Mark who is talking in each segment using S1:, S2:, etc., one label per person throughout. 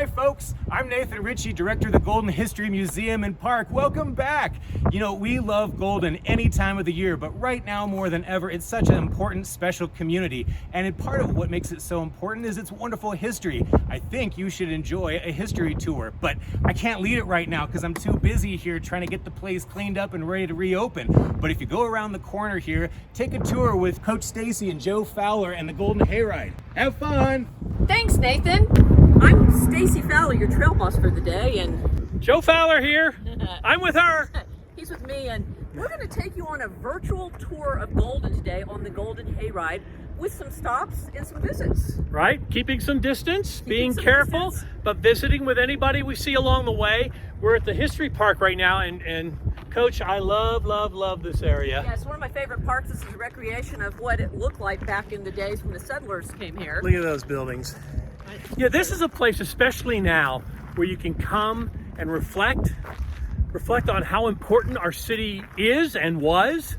S1: Hi folks, I'm Nathan Richie, director of the Golden History Museum and Park. Welcome back. You know, we love Golden any time of the year, but right now more than ever, it's such an important, special community. And part of what makes it so important is its wonderful history. I think you should enjoy a history tour, but I can't lead it right now because I'm too busy here trying to get the place cleaned up and ready to reopen. But if you go around the corner here, take a tour with Coach Stacy and Joe Fowler and the Golden Hayride. Have fun.
S2: Thanks, Nathan. I'm Stacy Fowler, your trail boss for the day, and
S3: Joe Fowler here. I'm with her.
S2: He's with me, and we're going to take you on a virtual tour of Golden today on the Golden Hayride with some stops and some visits.
S3: Right, keeping some distance, being careful, but visiting with anybody we see along the way. We're at the History Park right now, and Coach, I love this area.
S2: Yeah, it's one of my favorite parks. This is a recreation of what it looked like back in the days when the settlers came here.
S3: Look at those buildings. Yeah, this is a place, especially now, where you can come and reflect on how important our city is and was,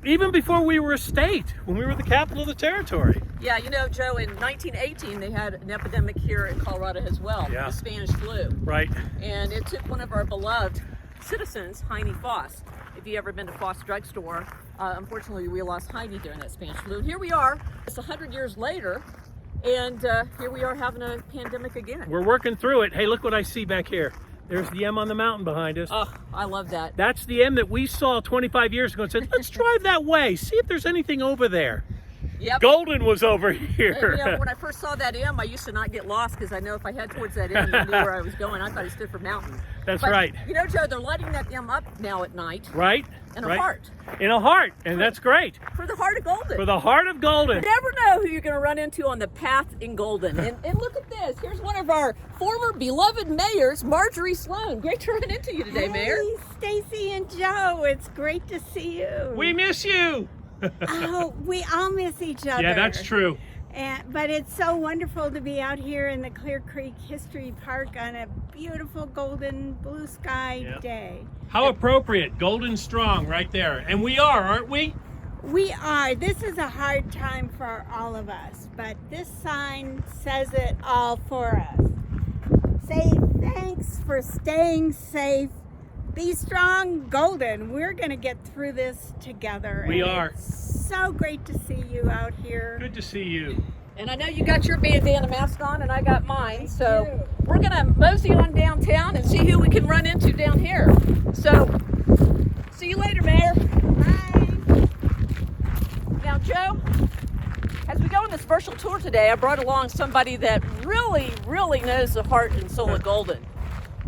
S3: even before we were a state, when we were the capital of the territory.
S2: Yeah, you know, Joe, in 1918, they had an epidemic here in Colorado as well, the Spanish flu.
S3: Right.
S2: And it took one of our beloved citizens, Heine Foss. If you've ever been to Foss Drugstore, unfortunately, we lost Heine during that Spanish flu. And here we are, it's 100 years later, and here we are having a pandemic again.
S3: We're working through it. Hey, look what I see back here. There's the M on the mountain behind us.
S2: Oh, I love that.
S3: That's the M that we saw 25 years ago and said, let's drive that way, see if there's anything over there.
S2: Yep.
S3: Golden was over here.
S2: You know, when I first saw that M, I used to not get lost because I know if I head towards that M, I knew where I was going. I thought it stood for mountain.
S3: That's
S2: but,
S3: right.
S2: You know, Joe, they're lighting that M up now at night.
S3: Right.
S2: In a heart.
S3: In a heart, and that's great.
S2: For the heart of Golden.
S3: For the heart of Golden.
S2: You never know who you're going to run into on the path in Golden. And look at this. Here's one of our former beloved mayors, Marjorie Sloan. Great to run into you today, Mayor.
S4: Hey, Stacy and Joe. It's great to see you.
S3: We miss you.
S4: Oh, we all miss each other.
S3: Yeah, that's true.
S4: But it's so wonderful to be out here in the Clear Creek History Park on a beautiful golden blue sky day.
S3: How appropriate. Golden strong right there. And we are, aren't we?
S4: We are. This is a hard time for all of us, but this sign says it all for us. Say thanks for staying safe. Be strong, Golden. We're going to get through this together.
S3: We are.
S4: It's so great to see you out here.
S3: Good to see you.
S2: And I know you got your bandana mask on and I got mine. So we're going to mosey on downtown and see who we can run into down here. So see you later, Mayor.
S4: Bye.
S2: Now, Joe, as we go on this virtual tour today, I brought along somebody that really knows the heart and soul of Golden.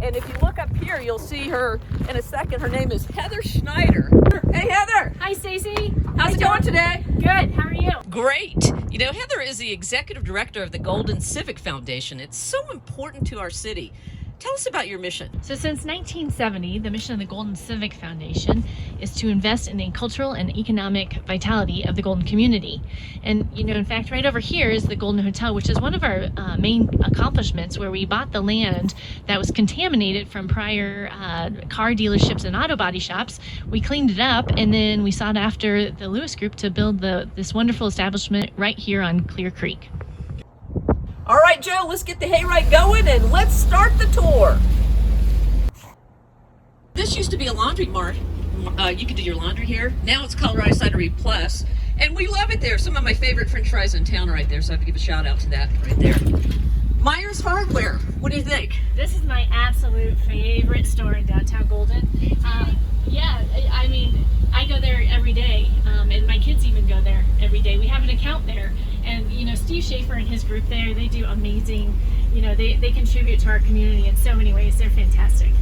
S2: And if you look up here, you'll see her in a second. Her name is Heather Schneider. Hey, Heather.
S5: Hi, Stacy.
S2: How's it going today?
S5: Good. How are you?
S2: Great. You know, Heather is the executive director of the Golden Civic Foundation. It's so important to our city. Tell us about your mission.
S5: So since 1970, the mission of the Golden Civic Foundation is to invest in the cultural and economic vitality of the Golden community. And, you know, in fact, right over here is the Golden Hotel, which is one of our main accomplishments, where we bought the land that was contaminated from prior car dealerships and auto body shops. We cleaned it up, and then we sought after the Lewis Group to build this wonderful establishment right here on Clear Creek.
S2: All right, Joe, let's get the hayride going and let's start the tour. This used to be a laundry mart. You could do your laundry here. Now it's Colorado Cidery Plus, and we love it there. Some of my favorite French fries in town right there, so I have to give a shout out to that right there. Myers Hardware, what do you think?
S5: This is my absolute favorite store in downtown Golden. Yeah, I mean, I go there every day, and my kids even go there every day. We have an account there, and you know, Steve Schaefer and his group there, they do amazing, you know, they contribute to our community in so many ways. They're fantastic.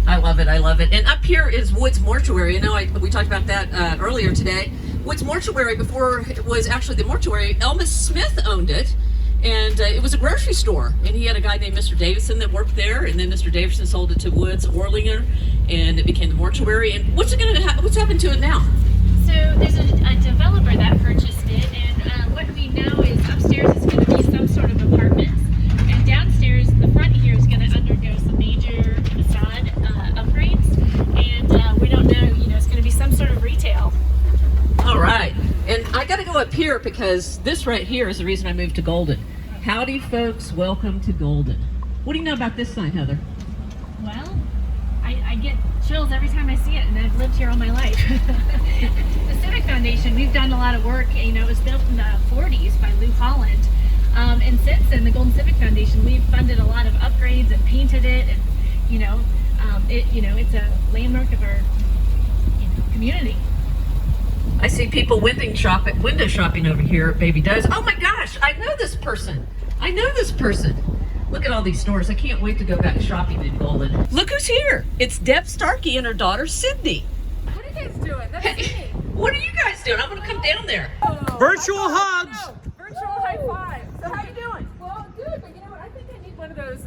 S2: I love it, I love it. And up here is Woods Mortuary. I know we talked about that earlier today. Woods Mortuary, before it was actually the mortuary, Elvis Smith owned it. And it was a grocery store, and he had a guy named Mr. Davison that worked there, and then Mr. Davison sold it to Woods Orlinger, and it became the mortuary. And what's happened to it now?
S5: So there's a developer that purchased it, and what we know is upstairs is going to be some sort of apartments, and downstairs, the front here is going to undergo some major facade upgrades, and we don't know, you know, it's going to be some sort of retail.
S2: All right, and I got to go up here because this right here is the reason I moved to Golden. Howdy, folks. Welcome to Golden. What do you know about this sign, Heather?
S5: Well, I get chills every time I see it, and I've lived here all my life. The Civic Foundation, we've done a lot of work. You know, it was built in the 40s by Lou Holland. And since then, the Golden Civic Foundation, we've funded a lot of upgrades and painted it, and it's a landmark of our community.
S2: I see people window shopping over here at Baby Does. Oh my gosh, I know this person. Look at all these stores. I can't wait to go back shopping in Golden. Look who's here. It's Deb Starkey and her daughter, Sydney.
S6: What are you guys doing? That's me.
S2: What are you guys doing? I'm going to come down there.
S3: Virtual hugs.
S6: Virtual high five. So how you doing? Well, good. But you know what? I think I need one of those.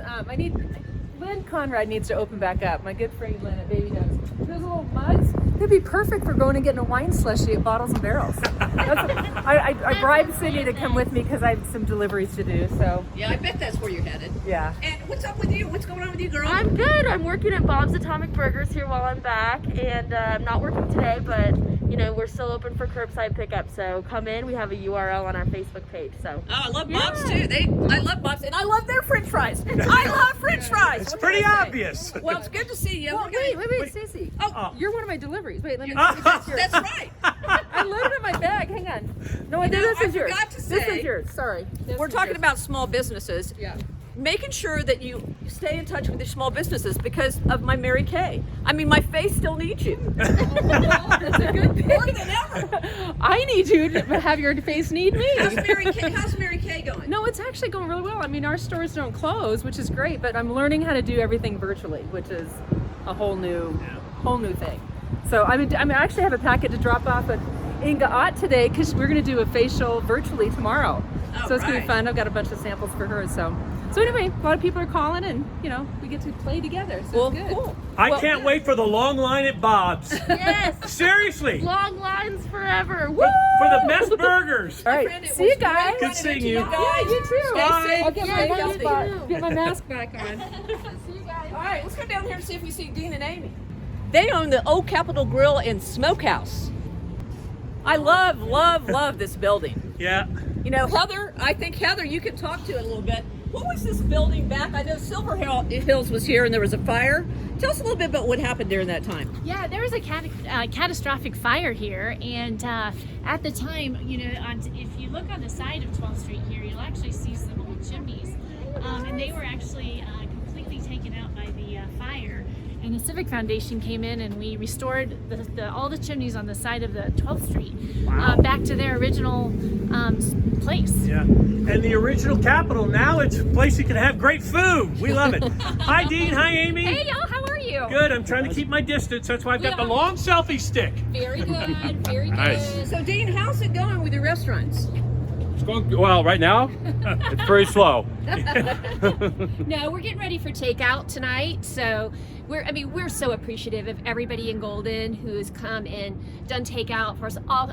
S6: Lynn Conrad needs to open back up. My good friend Lynn at Baby Does. Those little mugs. They'd be perfect for going and getting a wine slushy at Bottles and Barrels. I bribed Cindy to come with me because I have some deliveries to do. So
S2: Yeah, I bet that's where you're headed.
S6: yeah.
S2: And what's up with you? What's going on with you, girl?
S7: I'm good. I'm working at Bob's Atomic Burgers here while I'm back, and I'm not working today, but we're still open for curbside pickup. So come in. We have a URL on our Facebook page. So
S2: Oh, I love Bob's too. I love Bob's, and I love their French fries. I love French fries.
S3: It's
S2: What can
S3: pretty
S2: I say?
S3: obvious.
S2: Well, it's good to see you.
S6: Well,
S2: We're gonna-
S6: wait, Stacy.
S2: Oh.
S6: You're one of my deliveries. Wait, let me see if that's yours.
S2: That's right.
S6: I loaded up my bag. Hang on. No,
S2: You know,
S6: this
S2: I
S6: is yours.
S2: forgot to
S6: This
S2: say-
S6: is yours. Sorry.
S2: We're talking about small businesses.
S6: Yeah.
S2: Making sure that you stay in touch with your small businesses because of my Mary Kay. I mean, my face still needs you.
S6: That's a good thing.
S2: More than ever.
S6: I need you to have your face need me.
S2: How's Mary Kay going?
S6: No, it's actually going really well. I mean, our stores don't close, which is great, but I'm learning how to do everything virtually, which is a whole new thing. So I actually have a packet to drop off at Inga Ott today because we're going to do a facial virtually tomorrow. So it's going to be fun. I've got a bunch of samples for her. So anyway, a lot of people are calling, and we get to play together. So it's good.
S2: Cool.
S3: I can't wait for the long line at Bob's.
S7: yes,
S3: Seriously.
S7: long lines forever. Woo!
S3: For the best burgers.
S6: All
S2: Friend,
S6: right,
S2: it
S6: see you
S2: was
S6: guys.
S2: great
S3: Good
S2: running
S3: seeing
S2: into
S3: you.
S2: guys.
S6: Yeah, you too.
S2: Stay safe.
S6: I'll get
S7: Yeah,
S6: my
S7: you
S6: mask
S7: too.
S6: back. Get my mask back on.
S2: All right, let's go down here and see if we see Dean and Amy. They own the Old Capitol Grill and Smokehouse. I love this building.
S3: Yeah.
S2: You know, Heather, I think Heather, you can talk to it a little bit. What was this building back? I know Silver Hills was here and there was a fire. Tell us a little bit about what happened during that time.
S5: Yeah, there was a catastrophic fire here, and at the time, if you look on the side of 12th Street here, you'll actually see some old chimneys, and they were actually completely taken out by the fire. And the Civic Foundation came in and we restored all the chimneys on the side of the 12th Street back to their original place.
S3: Yeah. And the original Capitol, now it's a place you can have great food. We love it. Hi, Dean. Hi, Amy.
S5: Hey, y'all, how are you?
S3: Good. I'm trying to keep my distance. That's why I've got the long selfie stick.
S5: Very good, very good.
S3: Nice.
S2: So, Dean, how's it going with your restaurants?
S8: It's going well right now. It's very slow.
S9: No, we're getting ready for takeout tonight. So we're so appreciative of everybody in Golden who's come and done takeout for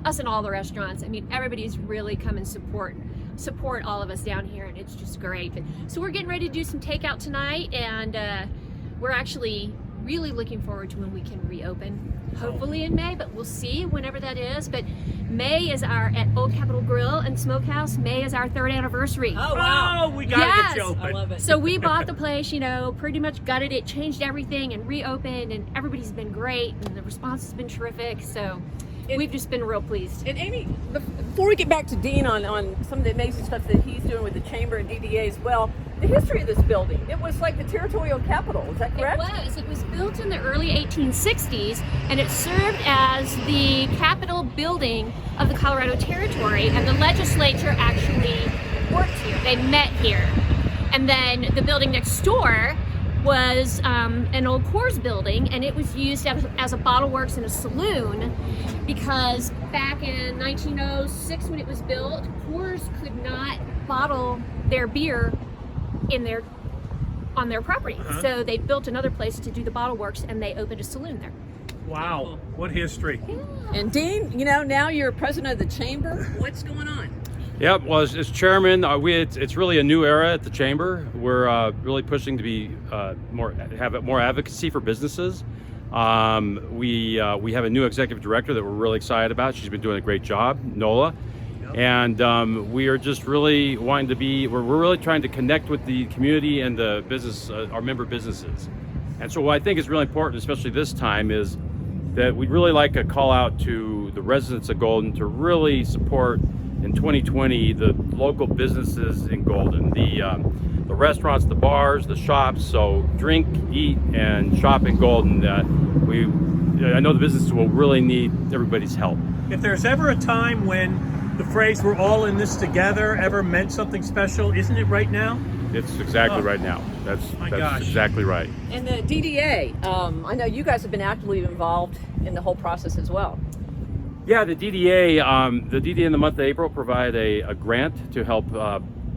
S9: us and all the restaurants. I mean, everybody's really come and support all of us down here, and it's just great. So we're getting ready to do some takeout tonight, and we're actually really looking forward to when we can reopen. Hopefully in May, but we'll see whenever that is. But May is at Old Capitol Grill and Smokehouse. May is our 3rd anniversary.
S2: Oh, wow.
S3: Oh, we got to get you
S9: Yes.
S3: open.
S2: I love it.
S9: So we bought the place, pretty much gutted it, changed everything, and reopened, and everybody's been great, and the response has been terrific. So we've just been real pleased.
S2: And Amy, before we get back to Dean on some of the amazing stuff that he's doing with the Chamber and DDA as well, the history of this building, it was like the territorial capital, is that correct?
S9: It was built in the early 1860s, and it served as the Capitol building of the Colorado Territory, and the legislature actually worked here. They met here. And then the building next door was an old Coors building, and it was used as a bottle works and a saloon, because back in 1906 when it was built, Coors could not bottle their beer on their property. So they built another place to do the bottle works, and they opened a saloon there.
S3: Wow, what history.
S2: And Dean, now you're president of the Chamber. What's going on?
S8: Yep. Well, as chairman, it's really a new era at the chamber. We're really pushing to be have more advocacy for businesses. We have a new executive director that we're really excited about. She's been doing a great job, Nola. And we are just really wanting to be, we're really trying to connect with the community and the business, our member businesses. And so what I think is really important, especially this time, is that we'd really like a call out to the residents of Golden to really support in 2020 the local businesses in Golden, the restaurants, the bars, the shops. So drink, eat, and shop in Golden. I know the businesses will really need everybody's help.
S3: If there's ever a time when the phrase "we're all in this together" ever meant something special, isn't it right now?
S8: It's exactly right now. That's exactly right.
S2: And the DDA, I know you guys have been actively involved in the whole process as well.
S8: Yeah, the DDA in the month of April provided a grant to help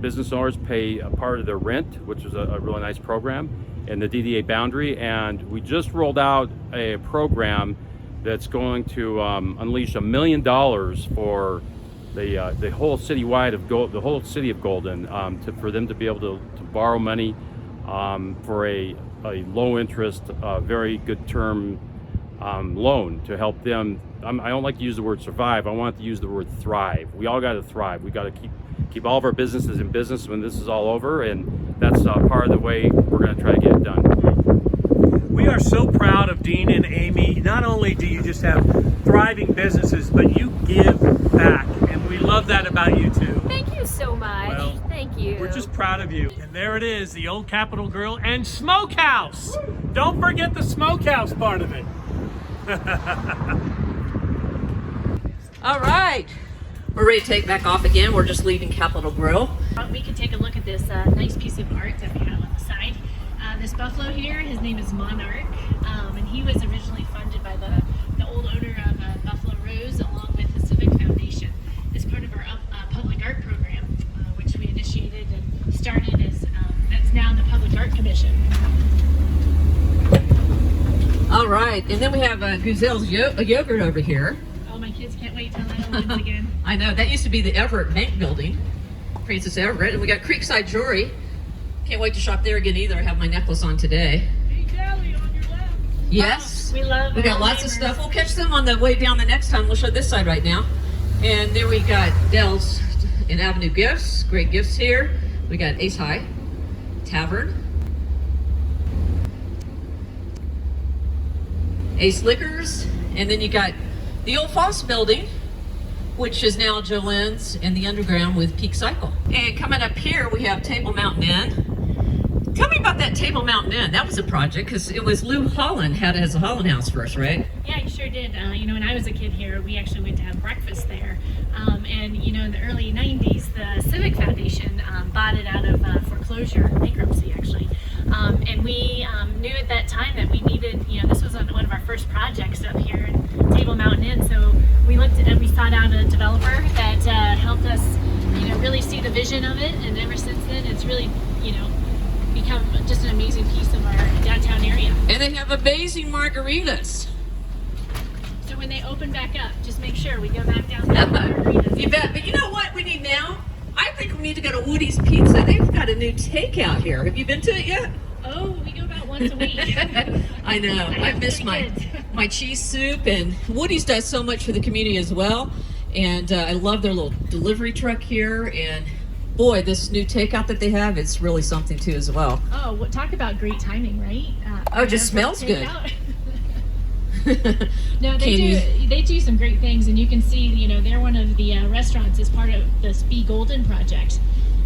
S8: business owners pay a part of their rent, which is a really nice program in the DDA boundary. And we just rolled out a program that's going to unleash $1 million for the whole citywide of the whole city of Golden, for them to be able to borrow money for a low interest, very good term loan to help them. I don't like to use the word survive. I want to use the word thrive. We all got to thrive. We got to keep all of our businesses in business when this is all over, and that's part of the way we're going to try to get it done.
S3: We are so proud of Dean and Aimee. Not only do you just have thriving businesses, but you give back, and we love that about you too.
S9: Thank you so much.
S3: Well,
S9: thank you.
S3: We're just proud of you. And there it is, the old Capitol Grill and Smokehouse. Don't forget the Smokehouse part of it.
S2: All right. We're ready to take back off again. We're just leaving Capitol Grill.
S5: We can take a look at this nice piece of art that we have on the side. This buffalo here, his name is Monarch, and he was originally funded by the old owner of Buffalo Rose, along with the Civic Foundation, as part of our public art program, which we initiated and started as that's now the Public Art Commission.
S2: All right, and then we have Guzelle's yogurt over here.
S5: Oh, my kids can't wait till that opens again.
S2: I know, that used to be the Everett Bank Building, Princess Everett, and we got Creekside Jewelry. Can't wait to shop there again either. I have my necklace on today.
S3: Hey, Dally, on your left.
S2: Yes.
S5: We love
S2: We got lots of stuff. We'll catch them on the way down the next time. We'll show this side right now. And there we got Dell's and Avenue Gifts. Great gifts here. We got Ace High Tavern. Ace Liquors. And then you got the old Foss building, which is now Jolene's, and the Underground with Peak Cycle. And coming up here, we have Table Mountain Inn. Tell me about that Table Mountain Inn. That was a project, because it was Lou Holland had it as a Holland House first, right?
S5: Yeah, I sure did. When I was a kid here, we actually went to have breakfast there. And, in the early 90s, the Civic Foundation bought it out of foreclosure, bankruptcy, actually. And we knew at that time that we needed, this was one of our first projects up here in Table Mountain Inn. So we looked and we sought out a developer that helped us, really see the vision of it. And ever since then, it's really, become just an amazing piece of our downtown area.
S2: And they have amazing margaritas.
S5: So when they open back up, just make sure we go back down to margaritas.
S2: You bet. But you know what we need now? I think we need to go to Woody's Pizza. They've got a new takeout here. Have you been to it yet?
S5: Oh, we go about once a week.
S2: I know. I miss my cheese soup, and Woody's does so much for the community as well. And I love their little delivery truck here. And boy, this new takeout that they have, it's really something too as well.
S5: Oh, talk about great timing, right?
S2: It just smells good.
S5: No, they do some great things, and you can see, they're one of the restaurants as part of this Be Golden project.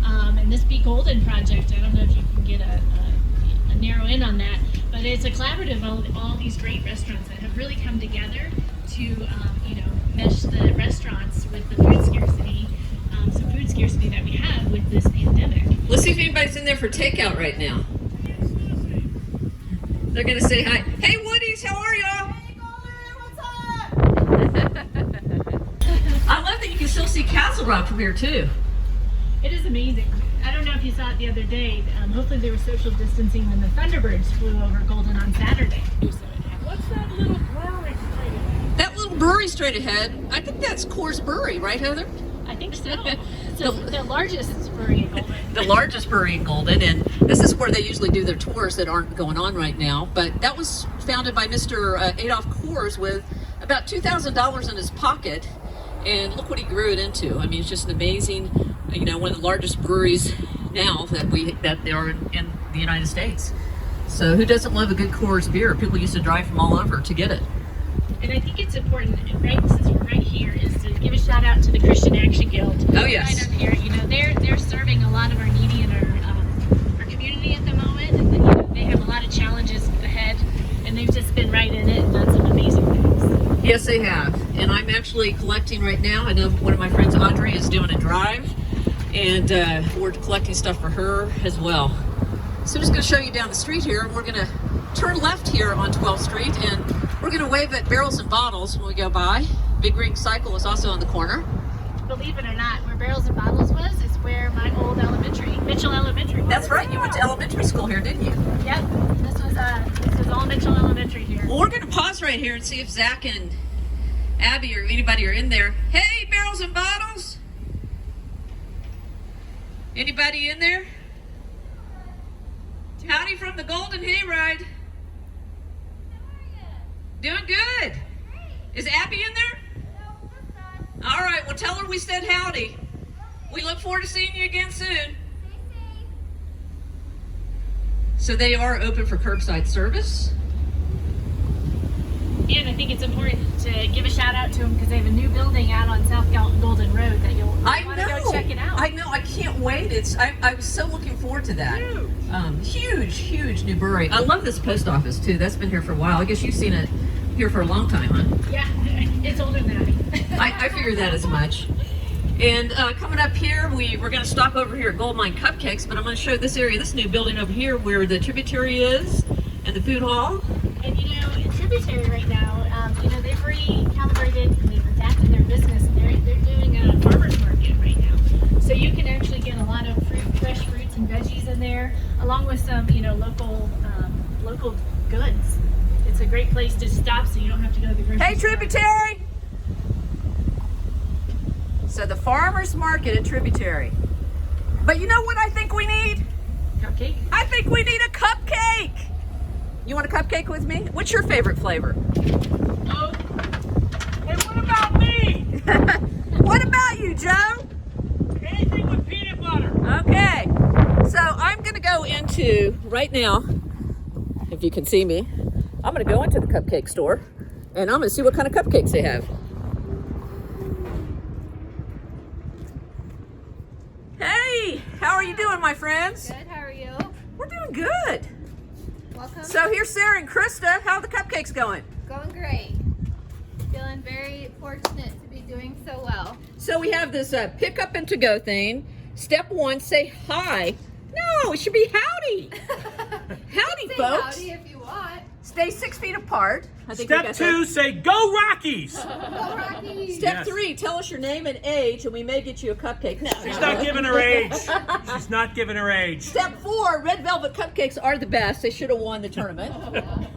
S5: And this Be Golden project, I don't know if you can get a narrow in on that, but it's a collaborative of all these great restaurants that have really come together to, mesh the restaurants with the food scarcity, some food scarcity that we have with this pandemic.
S2: Let's see if anybody's in there for takeout right now. They're gonna say hi. Hey, Woody's, how are y'all?
S4: Hey, Golden, what's up?
S2: I love that you can still see Castle Rock from here too.
S5: It is amazing. I don't know if you saw it the other day. Hopefully there was social distancing when the Thunderbirds flew over Golden on Saturday.
S3: What's that little brewery straight ahead?
S2: That little brewery straight ahead, I think that's Coors Brewery, right, Heather?
S5: I think so. So the largest brewery in Golden.
S2: The largest brewery in Golden, and this is where they usually do their tours that aren't going on right now. But that was founded by Mr. Adolph Coors with about $2,000 in his pocket, And look what he grew it into. I mean, it's just an amazing, you know, one of the largest breweries now that there are in the United States. So who doesn't love a good Coors beer? People used to drive from all over to get it.
S5: And I think it's important, right, since we're right here, is to give a shout out to the Christian Action Guild.
S2: Oh, yes.
S5: Right up here. You know, they're serving a lot of our needy in our community at the moment. And, you know, they have a lot of challenges ahead, and they've just been right in it and done some amazing things.
S2: Yes, they have. And I'm actually collecting right now. I know one of my friends, Audrey, is doing a drive, and we're collecting stuff for her as well. So I'm just going to show you down the street here. We're going to turn left here on 12th Street, and we're going to wave at Barrels and Bottles when we go by. Big Green Cycle is also on the corner.
S5: Believe it or not, where Barrels and Bottles was is where my old Mitchell Elementary was.
S2: That's right. You went to elementary school here, didn't you?
S5: Yep. This was all Mitchell Elementary here.
S2: Well, we're going to pause right here and see if Zach and Abby or anybody are in there. Hey, Barrels and Bottles! Anybody in there? Howdy from the Golden Hayride. Doing good. Is Abby in there? All right, well, tell her we said howdy. We look forward to seeing you again soon. So they are open for curbside service.
S5: And I think it's important to give a shout out to them because they have a new building out on South Golden Road that you'll want to go check it out.
S2: I know. I can't wait. I was so looking forward to that. Huge new brewery. I love this post office too. That's been here for a while. I guess you've seen it here for a long time, huh?
S5: Yeah, it's older than
S2: I figured that as much. And coming up here, we're going to stop over here at Gold Mine Cupcakes, but I'm going to show this area, this new building over here where the tributary is and the food hall.
S5: And you know, in Tributary right now, you know, they've recalibrated and they've adapted their business, and they're doing a farmer's market right now. So you can actually get a lot of fresh fruits and veggies in there, along with some, you know, local goods. It's a great place to stop so you don't have to go to the grocery store.
S2: Hey, Tributary! So the farmer's market at Tributary. But you know what I think we need?
S5: Cupcake?
S2: I think we need a cupcake! You want a cupcake with me? What's your favorite flavor?
S3: Oh. Hey, what about me?
S2: What about you, Joe?
S3: Anything with peanut butter.
S2: Okay. So I'm going to go into, right now, if you can see me, I'm going to go into the cupcake store and I'm going to see what kind of cupcakes they have. Hey, how are you doing, my friends?
S10: Good, how are you?
S2: We're doing good.
S10: Welcome.
S2: So here's Sarah and Krista. How are the cupcakes going?
S10: Going great. Feeling very fortunate to be doing so well.
S2: So we have this pick up and to go thing. Step one, say hi. No, it should be howdy. Howdy,
S10: Say
S2: folks.
S10: howdy if you want.
S2: Stay 6 feet apart. I think we
S3: Step
S2: got
S3: two,
S2: that.
S3: say go Rockies.
S10: Go Rocky.
S2: Step
S3: Yes.
S2: 3, tell us your name and age, and we may get you a cupcake. No,
S3: She's not giving her age. She's not giving her age.
S2: Step 4, red velvet cupcakes are the best. They should have won the tournament.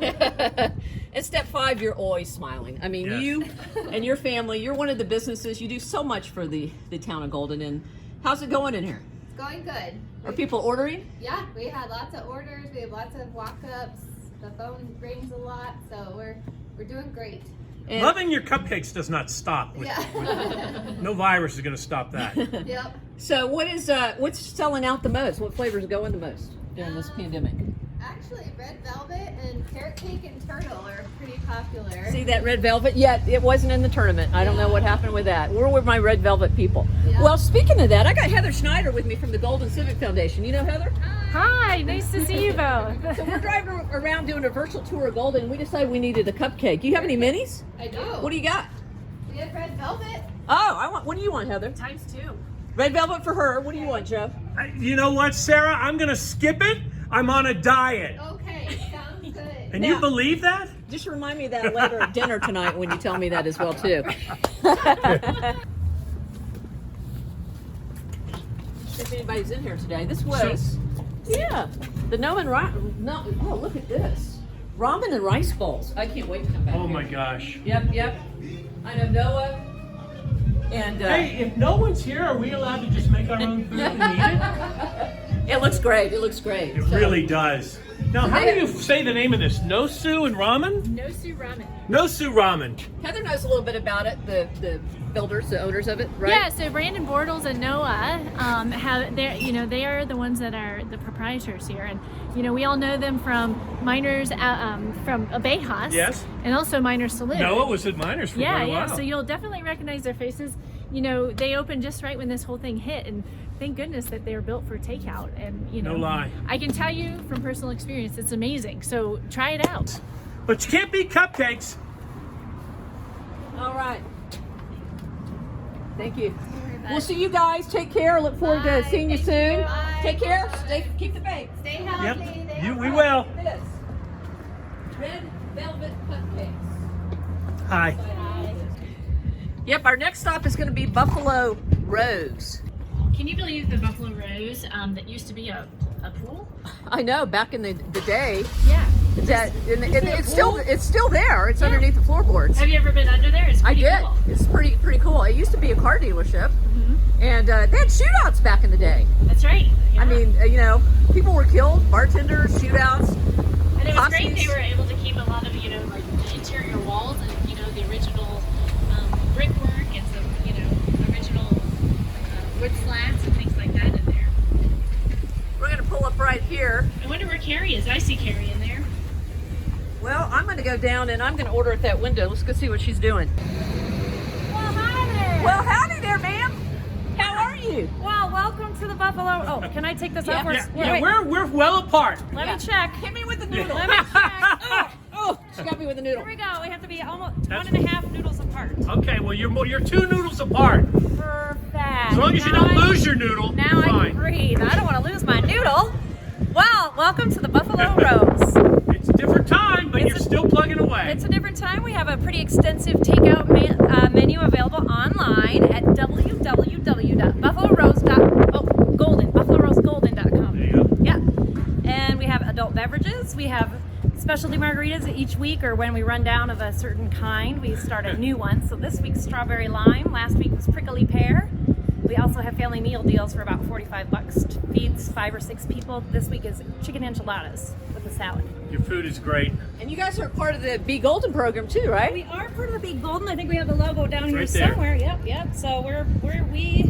S2: And step 5, you're always smiling. I mean,
S3: Yes.
S2: you and your family, you're one of the businesses. You do so much for the town of Golden. And how's it going in here?
S10: It's going good.
S2: Are people ordering?
S10: Yeah, we had lots of orders. We have lots of walk-ups. The phone rings a lot, so we're doing great.
S2: And
S3: Loving your cupcakes does not stop.
S10: Yeah.
S3: No virus is going to stop that.
S10: Yep.
S2: so what's selling out the most? What flavors are going the most during this pandemic?
S10: Actually, red velvet and carrot cake and turtle are pretty popular.
S2: See that red velvet? Yeah, it wasn't in the tournament. I don't know what happened with that. We're with my red velvet people.
S10: Yeah.
S2: Well, speaking of that, I got Heather Schneider with me from the Golden Civic Foundation. You know Heather?
S6: Hi, nice to see you both.
S2: So we're driving around doing a virtual tour of Golden, and we decided we needed a cupcake. Do you have any minis?
S10: I do.
S2: What do you got?
S10: We have red velvet.
S2: Oh, what do you want, Heather?
S6: ×2.
S2: Red velvet for her. What do you want, Joe?
S3: You know what, Sarah? I'm going to skip it. I'm on a diet.
S10: Okay, sounds good.
S3: And
S2: Now-
S3: you believe that?
S2: Just remind me of that later at dinner tonight when you tell me that as well, too. If anybody's in here today, this was, the oh, look at this. Ramen and rice bowls. I can't wait to come back
S3: Oh
S2: here.
S3: my gosh.
S2: Yep. I know Noah and
S3: Hey, if no one's here, are we allowed to just make our own food and eat it?
S2: It looks great. It looks great.
S3: It really does. Now, how do you say the name of this? Nosu and ramen?
S9: Nosu ramen.
S3: Nosu ramen.
S2: Heather knows a little bit about it. The builders, the owners of it, right?
S5: Yeah, so Brandon Bortles and Noah they are the ones that are the proprietors here, and we all know them from Miners from Abejas.
S3: Yes.
S5: And also Miners Saloon.
S3: Noah was at Miners for quite a while.
S5: So you'll definitely recognize their faces. They opened just right when this whole thing hit, and thank goodness that they were built for takeout. And
S3: no lie,
S5: I can tell you from personal experience, it's amazing. So try it out.
S3: But you can't beat cupcakes.
S2: All right. Thank you. We'll see you guys. Take care. Look forward to seeing you soon.
S10: Bye.
S2: Take care. Keep the faith.
S10: Stay healthy.
S3: Yep. We will.
S2: This red velvet cupcakes.
S3: Hi.
S2: Yep. Our next stop is going to be Buffalo Rose.
S5: Can you believe the Buffalo Rose that used to be a pool?
S2: I know. Back in the day.
S5: Yeah.
S2: It's still there. It's underneath the floorboards.
S5: Have you ever been under there? It's pretty cool.
S2: It's pretty cool. It used to be a car dealership, and they had shootouts back in the day.
S5: That's right. Yeah.
S2: I mean, people were killed, bartenders, shootouts.
S5: And it was great. They were able to keep a lot of like the interior walls and the original brickwork and some original wood slats and things like that in there.
S2: We're gonna pull up right here.
S5: I wonder where Carrie is. I see Carrie in there.
S2: Well, I'm going to go down and I'm going to order at that window. Let's go see what she's doing.
S7: Well, hi there.
S2: Well, howdy there, ma'am. How are you?
S7: Well, welcome to the Buffalo. Oh, can I take this off?
S3: Yeah, we're well apart.
S7: Let me check.
S2: Hit me with the noodle.
S7: Let me check.
S2: Oh, she got me with the noodle.
S7: Here we go. We have to be almost 1.5 noodles apart.
S3: Okay, well you're 2 noodles apart.
S7: Perfect.
S3: As long as you don't lose your noodle,
S7: now
S3: you're
S7: I
S3: fine.
S7: can breathe. I don't want to lose my noodle. Well, welcome to the Buffalo Rose.
S3: It's a different time, but you're still plugging away.
S7: It's a different time. We have a pretty extensive takeout menu available online at buffalorosegolden.com.
S3: There you go.
S7: Yeah. And we have adult beverages. We have specialty margaritas each week, or when we run down of a certain kind, we start a new one. So this week's strawberry lime. Last week was prickly pear. We also have family meal deals for about $45. Feeds 5 or 6 people. This week is chicken enchiladas with a salad.
S3: Your food is great.
S2: And you guys are part of the Be Golden program too, right?
S7: We are part of the Be Golden. I think we have the logo down here
S3: right there.
S7: somewhere. Yep. So we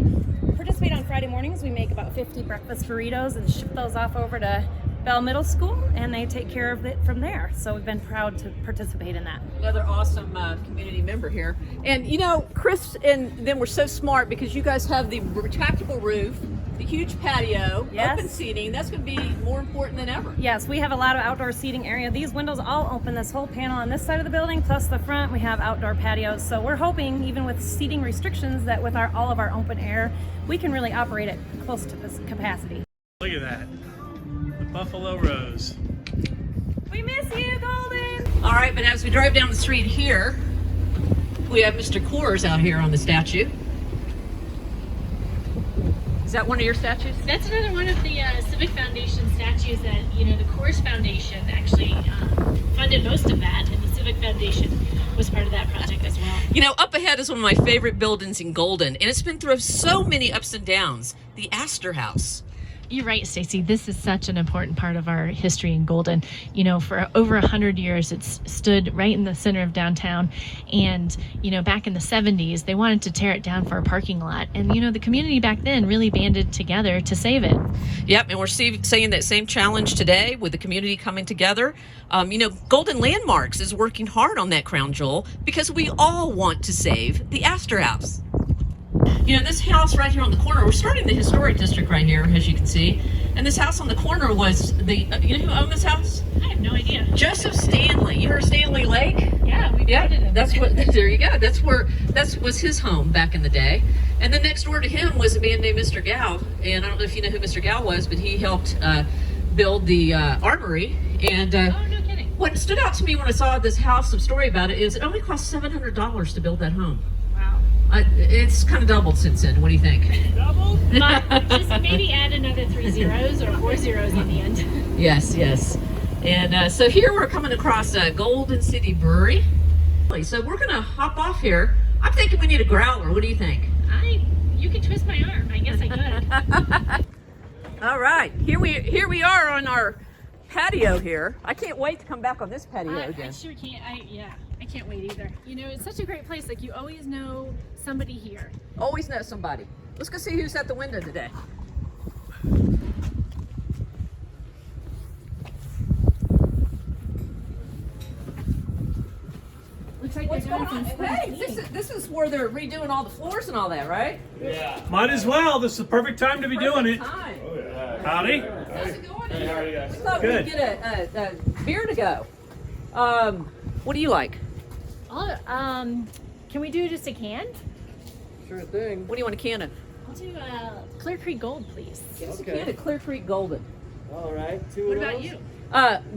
S7: participate on Friday mornings. We make about 50 breakfast burritos and ship those off over to Bell Middle School, and they take care of it from there. So we've been proud to participate in that.
S2: Another awesome community member here. And Chris and them were so smart because you guys have the retractable roof, the huge patio,
S7: Yes.
S2: open seating. That's going to be more important than ever.
S7: Yes, we have a lot of outdoor seating area. These windows all open, this whole panel on this side of the building, plus the front, we have outdoor patios. So we're hoping, even with seating restrictions, that with all of our open air, we can really operate at close to capacity.
S3: Look at that. The Buffalo Rose.
S7: We miss you, Golden!
S2: All right, but as we drive down the street here, we have Mr. Coors out here on the statue. Is that one of your statues?
S5: That's another one of the Civic Foundation statues that, the Coors Foundation actually funded most of that, and the Civic Foundation was part of that project as well.
S2: Up ahead is one of my favorite buildings in Golden, and it's been through so many ups and downs, the Astor House.
S5: You're right, Stacy. This is such an important part of our history in Golden. For over 100 years, it's stood right in the center of downtown. And, back in the 70s, they wanted to tear it down for a parking lot. And, the community back then really banded together to save it.
S2: Yep, and we're seeing that same challenge today with the community coming together. Golden Landmarks is working hard on that crown jewel because we all want to save the Astor House. This house right here on the corner, we're starting the historic district right here, as you can see. And this house on the corner was you know who owned this house?
S5: I have no idea.
S2: Joseph Stanley. You heard Stanley Lake?
S5: Yeah, we visited him.
S2: There you go. That was his home back in the day. And then next door to him was a man named Mr. Gow. And I don't know if you know who Mr. Gow was, but he helped build the armory. And
S5: Oh, no kidding.
S2: what stood out to me when I saw this house, some story about it, is it only cost $700 to build that home.
S5: Wow.
S2: It's kind of doubled since then. What do you think?
S5: Just maybe add another 3 zeros or 4 zeros on the end.
S2: Yes. And so here we're coming across Golden City Brewery. So we're going to hop off here. I'm thinking we need a growler. What do you think?
S5: You can twist my arm. I guess I could.
S2: All right, here we are on our patio here. I can't wait to come back on this patio
S5: I
S2: again.
S5: sure can't. I can't wait either. You know, it's such a great place. Like, you always know somebody here.
S2: Always know somebody. Let's go see who's at the window today.
S5: Looks like
S2: What's
S5: they're
S2: going
S5: doing
S2: on?
S5: some spring
S2: Hey,
S5: cleaning.
S2: this is where they're redoing all the floors and all that, right?
S3: Might as well. This is the perfect time to be doing it.
S2: Time.
S3: Howdy.
S2: How's it going? Hey,
S11: how are you guys?
S2: We thought
S3: Good.
S2: we'd get a beer to go. What do you like?
S5: Oh, can we do just a can?
S11: Sure thing.
S2: What do you want a can of?
S5: I'll do Clear Creek Gold, please.
S2: Give us a
S11: Okay.
S2: can of Clear Creek Golden.
S11: All right, two
S5: What
S11: of
S5: about
S11: those.
S5: you?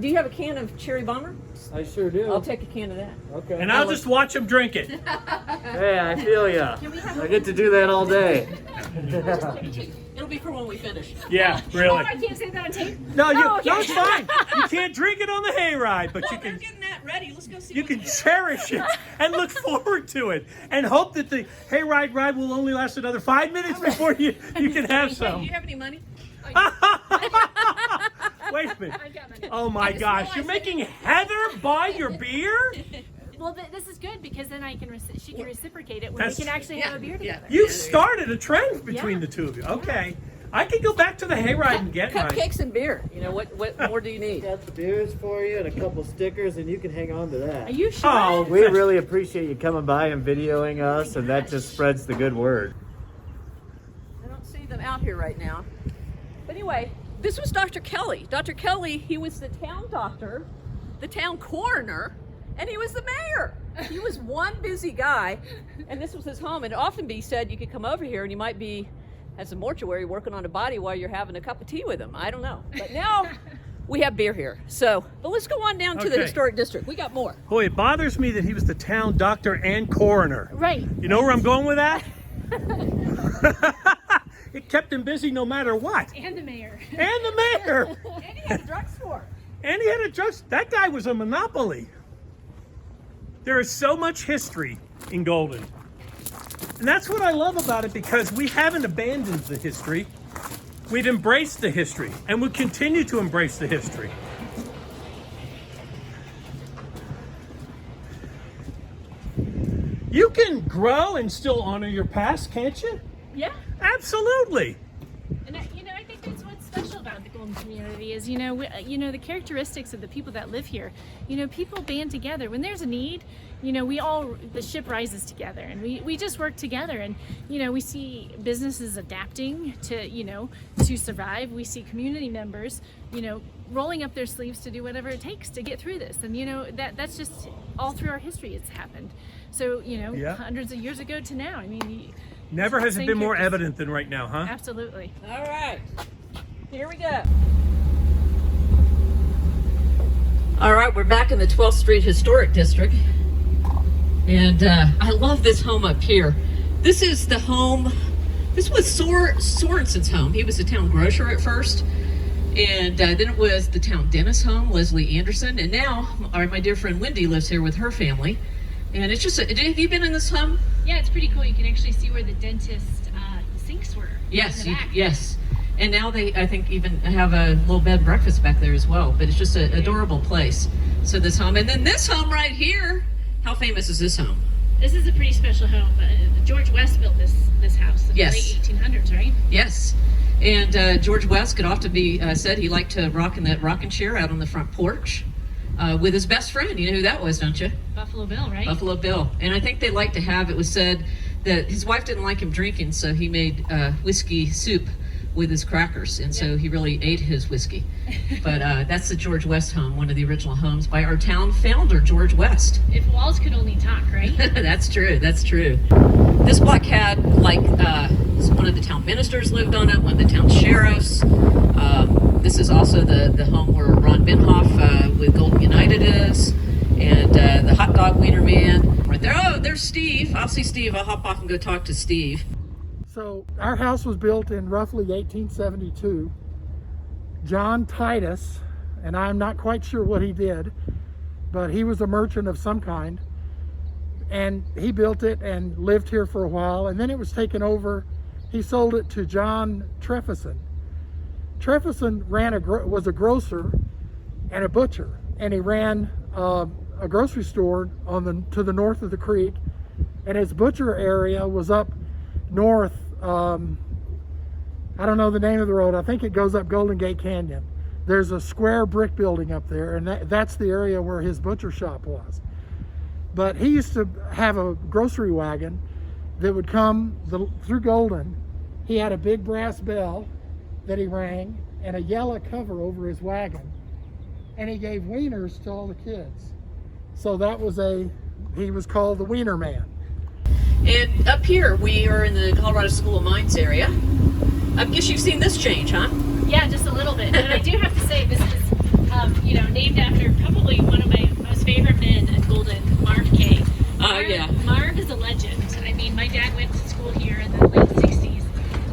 S2: Do you have a can of Cherry Bomber?
S11: I sure do.
S2: I'll take a can of that.
S11: Okay.
S3: And I'll just watch them drink it.
S11: Hey, I feel ya. I get to do that all day.
S2: It'll be for when we finish.
S3: Yeah,
S5: Oh,
S3: really.
S5: I can't say that on tape.
S3: No,
S5: Oh, okay.
S3: no, it's fine. You can't drink it on the hayride, but
S2: Well,
S3: you
S2: they're
S3: can.
S2: getting that ready. Let's go see.
S3: You
S2: what's
S3: can
S2: good.
S3: cherish it and look forward to it, and hope that the hayride ride will only last another 5 minutes before you can have
S2: Hey, do
S3: some.
S2: you have any money?
S3: Wait a minute.
S5: I got money.
S3: Oh my gosh, you're making Heather buy your beer?
S5: Well, this is good because then she can reciprocate it when
S3: That's-
S5: we can actually have a beer
S2: yeah.
S5: together.
S3: You've started a trend between
S5: Yeah.
S3: the two of you. Okay. I could go back to the hayride and get mine.
S2: Cupcakes and beer. You know what more do you need?
S11: Got the beers for you and a couple stickers, and you can hang on to that.
S5: Are you sure?
S3: Oh,
S11: We really appreciate you coming by and videoing us, and that just spreads the good word.
S2: I don't see them out here right now. But anyway, this was Dr. Kelly. Dr. Kelly, he was the town doctor, the town coroner, and he was the mayor. He was one busy guy, and this was his home. And often be said you could come over here and you might be at the mortuary working on a body while you're having a cup of tea with him. I don't know. But now we have beer here. So, but let's go on down to the
S3: Okay.
S2: historic district. We got more.
S3: Boy, it bothers me that he was the town doctor and coroner.
S5: Right.
S3: You know where I'm going with that? It kept him busy no matter what.
S5: And the mayor.
S3: And the mayor.
S2: And he had a drugstore.
S3: And he had a drug. That guy was a monopoly. There is so much history in Golden. And that's what I love about it, because we haven't abandoned the history. We've embraced the history, and we continue to embrace the history. You can grow and still honor your past, can't you?
S5: Yeah.
S3: Absolutely.
S5: And I think that's what's special about the Golden community is, the characteristics of the people that live here. People band together when there's a need. The ship rises together, and we just work together. And we see businesses adapting to survive. We see community members, rolling up their sleeves to do whatever it takes to get through this. And that's just all through our history. It's happened. So
S3: Yeah.
S5: hundreds of years ago to now.
S3: Never has it
S5: Same
S3: been more
S5: characters.
S3: evident than right now, huh?
S5: Absolutely.
S2: All right, here we go. All right, we're back in the 12th Street Historic District. And I love this home up here. This is the home, this was Sorensen's home. He was the town grocer at first. And then it was the town dentist home, Leslie Anderson. And now my dear friend Wendy lives here with her family. And it's just, have you been in this home?
S5: Yeah, it's pretty cool. You can actually see where the dentist sinks were.
S2: Yes,
S5: in the back.
S2: yes. And now they, I think, even have a little bed and breakfast back there as well. But it's just an adorable place. So this home, and then this home right here. How famous is this home?
S5: This is a pretty special home. George West built this house in
S2: Yes.
S5: the late 1800s, right?
S2: Yes. And George West could often be said he liked to rock in that rocking chair out on the front porch with his best friend. You know who that was, don't you?
S5: Buffalo Bill, right?
S2: Buffalo Bill. And I think they liked to have, it was said that his wife didn't like him drinking, so he made whiskey soup with his crackers, and so he really ate his whiskey. But that's the George West home, one of the original homes by our town founder, George West.
S5: If walls could only talk, right?
S2: That's true, that's true. This block had, one of the town ministers lived on it, one of the town sheriffs. This is also the home where Ron Benhoff with Golden United is, and the hot dog wiener man. Right there, oh, there's Steve. I'll see Steve, I'll hop off and go talk to Steve.
S12: So our house was built in roughly 1872. John Titus, and I'm not quite sure what he did, but he was a merchant of some kind, and he built it and lived here for a while, and then it was taken over. He sold it to John Trefethen, Trefetson was a grocer and a butcher, and he ran a grocery store to the north of the creek, and his butcher area was up north. I don't know the name of the road. I think it goes up Golden Gate Canyon. There's a square brick building up there, and that's the area where his butcher shop was. But he used to have a grocery wagon that would come through Golden. He had a big brass bell that he rang and a yellow cover over his wagon, and he gave wieners to all the kids. So he was called the Wiener Man.
S2: And up here, we are in the Colorado School of Mines area. I guess you've seen this change, huh?
S5: Yeah, just a little bit. And I do have to say, this is, named after probably one of my most favorite men at Golden, Marv Kay.
S2: Yeah.
S5: Marv is a legend. I mean, my dad went to school here in the late 60s,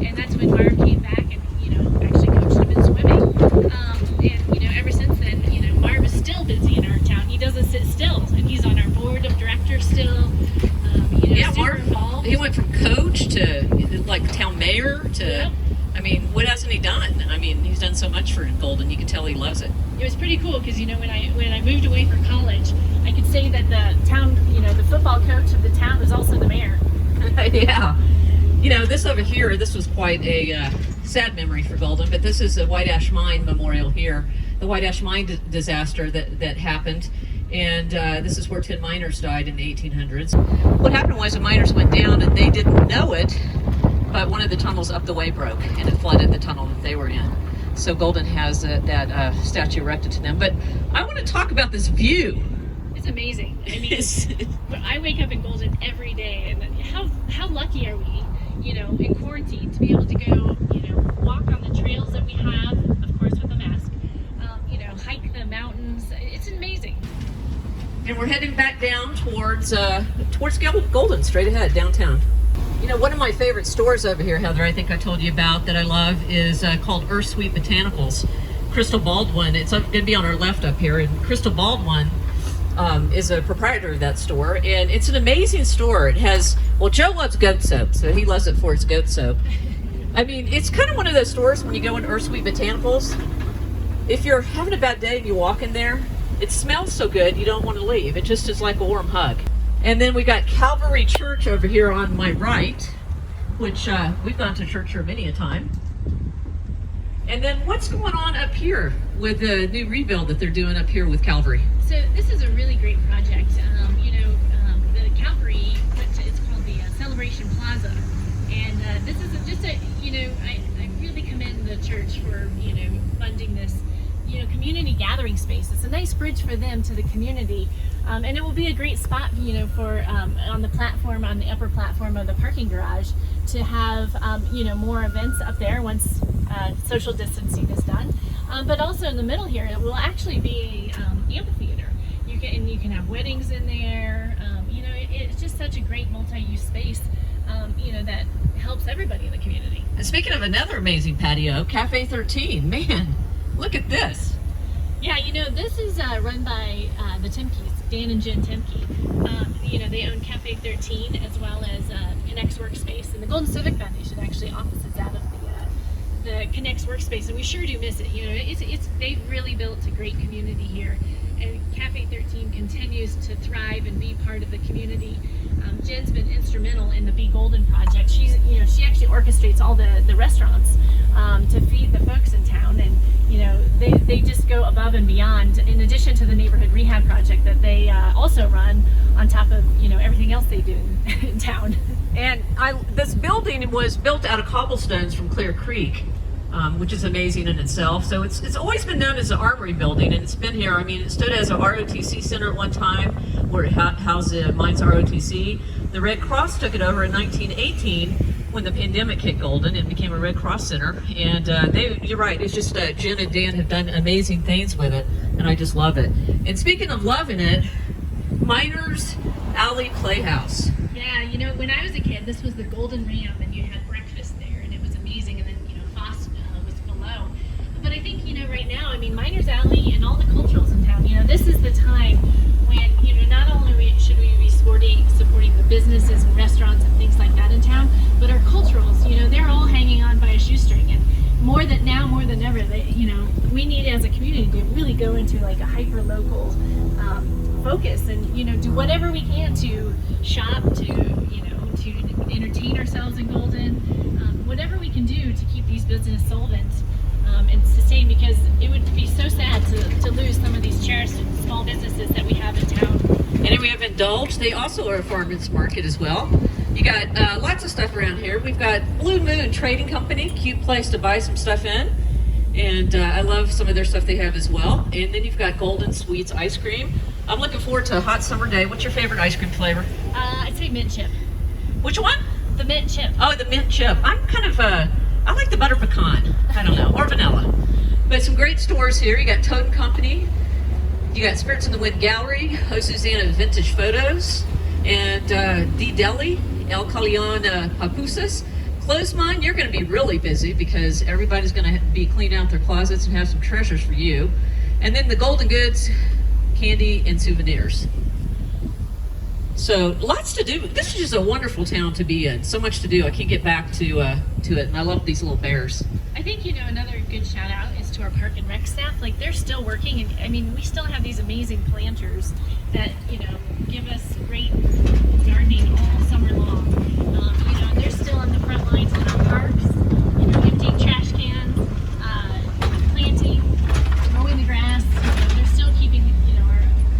S5: and that's when Marv came back and, actually coached him in swimming. And, ever since then, Marv is still busy in our town. He doesn't sit still, and he's on our board of directors still.
S2: Yeah,
S5: super
S2: Marv,
S5: involved.
S2: he went from coach to, town mayor to...
S5: Yep.
S2: I mean, what hasn't he done? I mean, he's done so much for Golden. You can tell he loves it.
S5: It was pretty cool because, when I moved away from college, I could say that the town, the football coach of the town was also the mayor.
S2: Yeah. This over here, this was quite a sad memory for Golden, but this is a White Ash Mine memorial here. The White Ash Mine disaster that happened. And this is where 10 miners died in the 1800s. What happened was the miners went down and they didn't know it, but one of the tunnels up the way broke and it flooded the tunnel that they were in. So Golden has that statue erected to them. But I want to talk about this view.
S5: It's amazing. I mean, I wake up in Golden every day, and how lucky are we, in quarantine to be able to go, walk on the trails that we have, of course with a mask, hike the mountains. It's amazing.
S2: And we're heading back down towards Golden, straight ahead, downtown. One of my favorite stores over here, Heather, I think I told you about, that I love, is called Earth Sweet Botanicals. Crystal Baldwin, it's going to be on our left up here, and Crystal Baldwin is a proprietor of that store, and it's an amazing store. It has, Joe loves goat soap, so he loves it for its goat soap. I mean, it's kind of one of those stores when you go in Earth Sweet Botanicals, if you're having a bad day and you walk in there, it smells so good you don't want to leave. It just is like a warm hug. And then we got Calvary Church over here on my right, which we've gone to church here many a time. And then what's going on up here with the new rebuild that they're doing up here with Calvary?
S5: So this is a really great project. The Calvary, it's called the Celebration Plaza. And this is I really commend the church for, funding this, community gathering space. It's a nice bridge for them to the community. And it will be a great spot, for on the upper platform of the parking garage to have, more events up there once social distancing is done. But also in the middle here, it will actually be a amphitheater. You can have weddings in there. It's just such a great multi-use space, that helps everybody in the community.
S2: And speaking of another amazing patio, Cafe 13, man, look at this.
S5: Yeah, this is run by the Timkes, Dan and Jen Timke. They own Cafe 13 as well as Connects Workspace, and the Golden Civic Foundation actually offices out of the Connects Workspace, and we sure do miss it. They've really built a great community here, and Cafe 13 continues to thrive and be part of the community. Jen's been instrumental in the Be Golden project. She actually orchestrates all the restaurants to feed the folks in town, and they just go above and beyond, in addition to the neighborhood rehab project that they also run on top of everything else they do in town.
S2: And this building was built out of cobblestones from Clear Creek, which is amazing in itself. So it's always been known as the Armory Building, and it's been here. I mean, it stood as a ROTC center at one time, where it housed the Mines ROTC. The Red Cross took it over in 1918 when the pandemic hit Golden. It became a Red Cross center, and you're right, it's just Jen and Dan have done amazing things with it, and I just love it. And speaking of loving it, Miners Alley Playhouse.
S5: Yeah, when I was a kid, this was the Golden Ram, and you had breakfast there, and it was amazing, and then, Foss was below. But I think, right now, Miners Alley and all the culturals in town, this is the time when, not only should we be supporting the businesses and restaurants and things like that in town, but our culturals, they're all hanging on by a shoestring, and more than ever, community to really go into like a hyper local focus, and do whatever we can to shop, to to entertain ourselves in Golden, whatever we can do to keep these businesses solvent and sustain, because it would be so sad to lose some of these cherished small businesses that we have in town.
S2: And then we have Indulge. They also are a farmers market as well. You got lots of stuff around here. We've got Blue Moon Trading Company, cute place to buy some stuff in. And I love some of their stuff they have as well. And then you've got Golden Sweets ice cream. I'm looking forward to a hot summer day. What's your favorite ice cream flavor?
S5: I'd say mint chip.
S2: Which one?
S5: The mint chip.
S2: Oh, the mint chip. I'm kind of I like the butter pecan. I don't know, or vanilla. But some great stores here. You got Toad & Company. You got Spirits in the Wind Gallery, Oh Susanna Vintage Photos, and D Deli, El Calion Papusas. Clothesmine, you're going to be really busy because everybody's going to be cleaning out their closets and have some treasures for you. And then the Golden Goods, candy and souvenirs. So lots to do. This is just a wonderful town to be in. So much to do. I can't get back to it. And I love these little bears.
S5: I think, another good shout out is to our park and rec staff. Like, they're still working, and I mean, we still have these amazing planters that, give us great gardening all summer long. And they're still on the front lines in our parks, emptying trash cans, planting, mowing the grass. They're still keeping,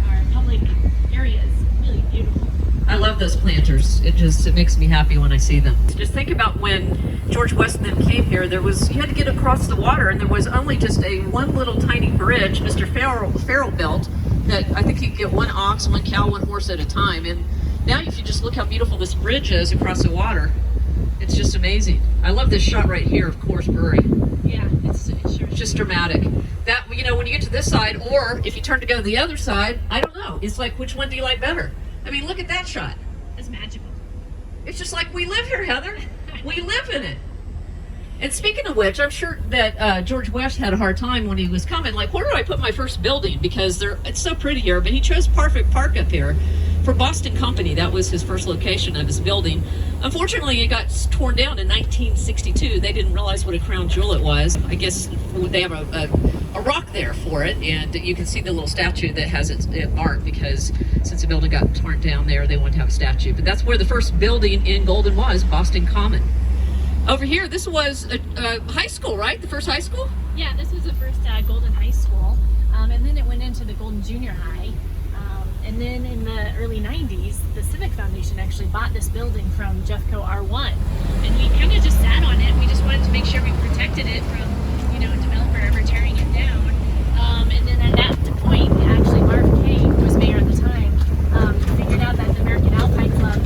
S5: our public areas really beautiful.
S2: I love those planters. It makes me happy when I see them. Just think about when George Washington came here, you had to get across the water, and there was only just one little tiny bridge Mr. Farrell built that I think you could get one ox, one cow, one horse at a time. And now if you just look how beautiful this bridge is across the water, it's just amazing. I love this shot right here of Coors Brewery.
S5: Yeah, it's
S2: just dramatic. That, when you get to this side, or if you turn to go to the other side, I don't know. It's like, which one do you like better? I mean, look at that shot.
S5: It's magical.
S2: It's just like we live here, Heather. We live in it. And speaking of which, I'm sure that George West had a hard time when he was coming. Like, where do I put my first building? Because it's so pretty here. But he chose Perfect Park up here for Boston Company. That was his first location of his building. Unfortunately, it got torn down in 1962. They didn't realize what a crown jewel it was. I guess they have a rock there for it, and you can see the little statue that has it marked, because since the building got torn down there, they wanted to have a statue. But that's where the first building in Golden was, Boston Common. Over here, this was a high school, right? The first high school?
S5: Yeah, this was the first Golden High School, and then it went into the Golden Junior High. And then in the early 90s, the Civic Foundation actually bought this building from Jeffco R1. And we kind of just sat on it. We just wanted to make sure we protected it from, a developer ever tearing it down. And then at that point, actually, Marv Kay, who was mayor at the time, figured out that the American Alpine Club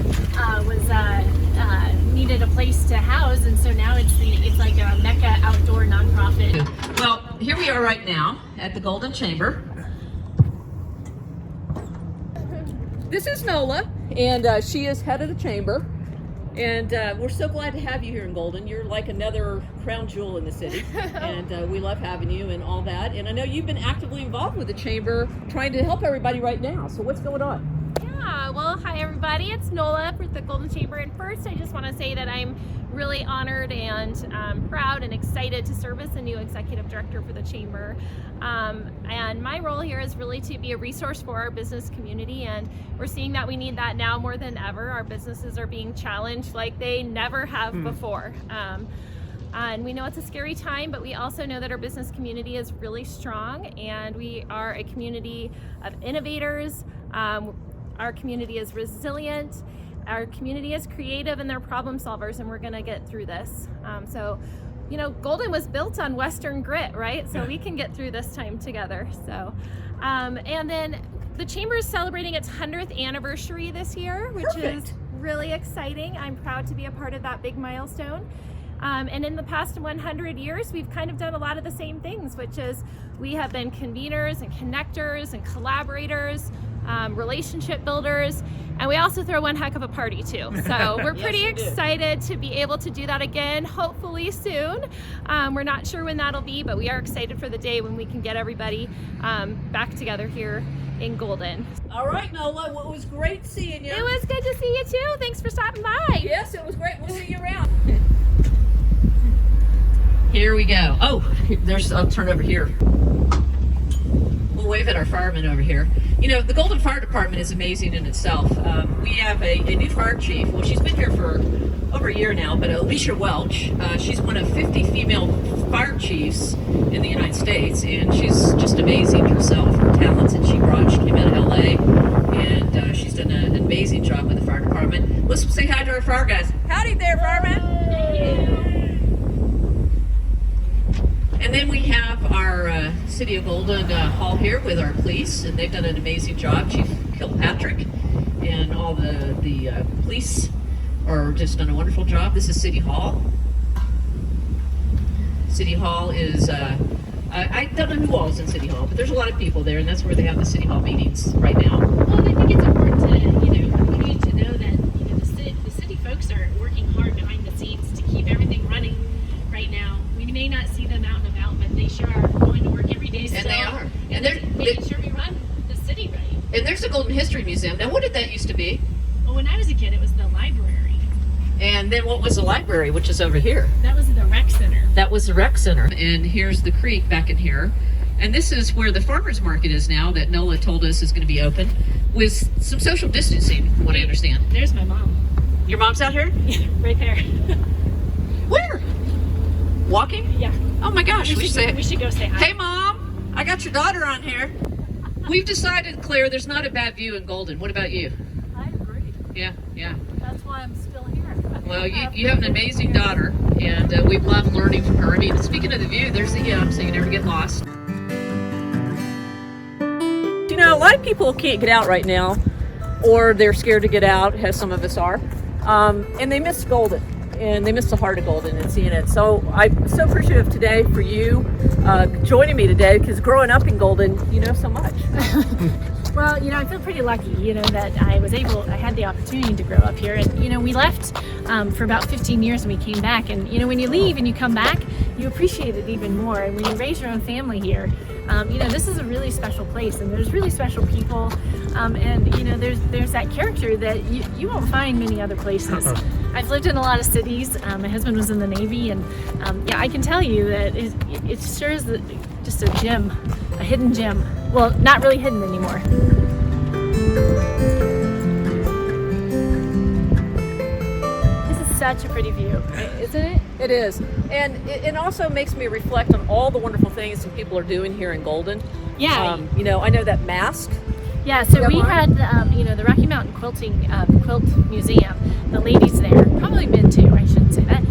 S5: needed a place to house. And so now it's like a Mecca outdoor nonprofit.
S2: Well, here we are right now at the Golden Chamber. This is Nola, and she is head of the chamber. And we're so glad to have you here in Golden. You're like another crown jewel in the city, and we love having you and all that. And I know you've been actively involved with the chamber, trying to help everybody right now. So what's going on?
S13: Yeah, well, hi everybody. It's Nola with the Golden Chamber. And first, I just want to say that I'm really honored and proud and excited to serve as the new executive director for the chamber. And my role here is really to be a resource for our business community, and we're seeing that we need that now more than ever. Our businesses are being challenged like they never have before. And we know it's a scary time, but we also know that our business community is really strong, and we are a community of innovators. Our community is resilient. Our community is creative, and they're problem solvers, and we're gonna get through this. Golden was built on Western grit, right? So we can get through this time together. So, and then the chamber is celebrating its 100th anniversary this year, which is really exciting. I'm proud to be a part of that big milestone. And in the past 100 years, we've kind of done a lot of the same things, which is we have been conveners and connectors and collaborators, relationship builders, and we also throw one heck of a party too. So we're pretty excited to be able to do that again, hopefully soon. We're not sure when that'll be, but we are excited for the day when we can get everybody back together here in Golden.
S2: All right, Nola, well, it was great seeing you.
S13: It was good to see you too. Thanks for stopping by.
S2: Yes, it was great. We'll see you around. Here we go. Oh, I'll turn over here. wave at our firemen over here. You know, the Golden Fire Department is amazing in itself. We have a new fire chief. Well, she's been here for over a year now, but Alicia Welch. She's one of 50 female fire chiefs in the United States, and she's just amazing herself. Her talents that she brought. She came out of LA, and she's done an amazing job with the fire department. Let's say hi to our fire guys. Howdy there, fireman. And then we have our City of Golden Hall here with our police, and they've done an amazing job. Chief Kilpatrick and all the police are just done a wonderful job. This is City Hall. City Hall is, I don't know who all is in City Hall, but there's a lot of people there, and that's where they have the City Hall meetings right now.
S5: Well, I think it's important to, for you to know that, the city folks are working hard behind the scenes to keep everything running right now. We may not see them out and about, but they sure are going to work every day still.
S2: And they are.
S5: And they're making sure we run the city right.
S2: And there's the Golden History Museum. Now, what did that used to be?
S5: Well, when I was a kid, it was the library.
S2: And then what was the library, which is over here?
S5: That was the rec center.
S2: That was the rec center. And here's the creek back in here. And this is where the farmer's market is now that Nola told us is going to be open with some social distancing, from what I understand.
S5: There's my mom.
S2: Your mom's out here?
S5: Yeah, right there.
S2: Where? Walking?
S5: Yeah.
S2: Oh my gosh,
S5: We should go say hi.
S2: Hey Mom, I got your daughter on here. We've decided, Claire, there's not a bad view in Golden. What about you?
S6: I agree.
S2: Yeah.
S6: That's why I'm still here.
S2: Well, you have an amazing daughter, and we've loved learning from her. I mean, speaking of the view, there's the so you never get lost. You know, a lot of people can't get out right now, or they're scared to get out, as some of us are, and they miss Golden, and they miss the heart of Golden and seeing it. So I'm so appreciative today for you joining me today, because growing up in Golden, you know so much.
S5: Well, I feel pretty lucky, that I had the opportunity to grow up here. And, we left for about 15 years and we came back. And, when you leave and you come back, you appreciate it even more. And when you raise your own family here, this is a really special place and there's really special people. And, there's that character that you won't find many other places. I've lived in a lot of cities. My husband was in the Navy, and I can tell you that it sure is just a gem, a hidden gem. Well, not really hidden anymore. This is such a pretty view, isn't it?
S2: It is. And it also makes me reflect on all the wonderful things that people are doing here in Golden.
S5: Yeah.
S2: I know that mask.
S5: Yeah, so we had, the Rocky Mountain Quilt Museum, the ladies there, probably men too, I shouldn't say that.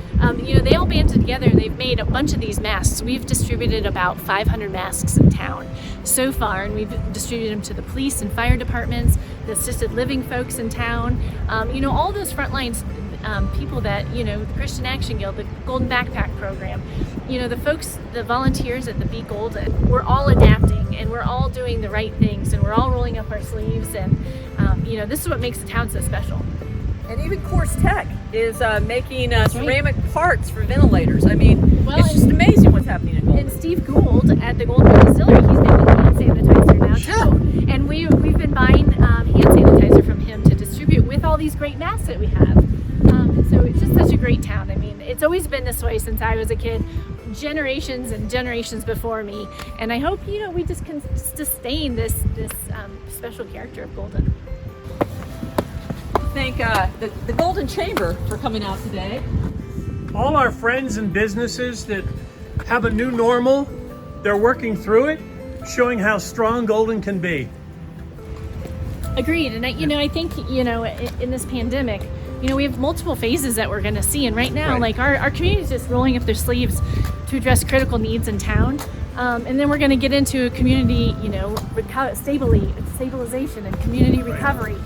S5: They all banded together and they've made a bunch of these masks. We've distributed about 500 masks in town so far, and we've distributed them to the police and fire departments, the assisted living folks in town, all those frontline people that, the Christian Action Guild, the Golden Backpack Program, the folks, the volunteers at the Be Golden, we're all adapting and we're all doing the right things and we're all rolling up our sleeves, and this is what makes the town so special.
S2: And even Course Tech is making ceramic parts for ventilators. I mean, it's just amazing what's happening in Golden.
S5: And Steve Gould at the Golden Distillery, he's making hand sanitizer now too. And we've been buying hand sanitizer from him to distribute with all these great masks that we have. So it's just such a great town. I mean, it's always been this way since I was a kid, generations and generations before me. And I hope, we just can sustain this special character of Golden.
S2: Thank the Golden Chamber for coming out today.
S3: All our friends and businesses that have a new normal, they're working through it, showing how strong Golden can be.
S5: Agreed. And I think, in this pandemic, we have multiple phases that we're going to see. And right now, our community is just rolling up their sleeves to address critical needs in town. And then we're going to get into a community, stabilization and community recovery.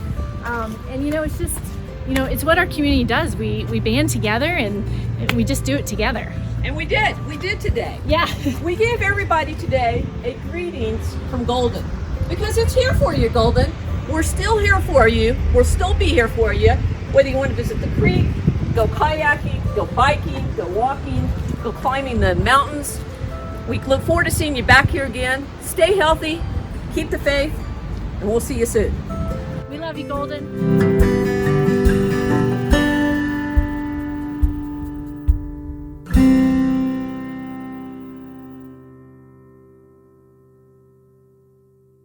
S5: It's just, it's what our community does. We band together and we just do it together.
S2: And we did today.
S5: Yeah.
S2: We gave everybody today a greetings from Golden, because it's here for you, Golden. We're still here for you. We'll still be here for you. Whether you want to visit the creek, go kayaking, go biking, go walking, go climbing the mountains. We look forward to seeing you back here again. Stay healthy, keep the faith, and we'll see you soon.
S5: We love you, Golden.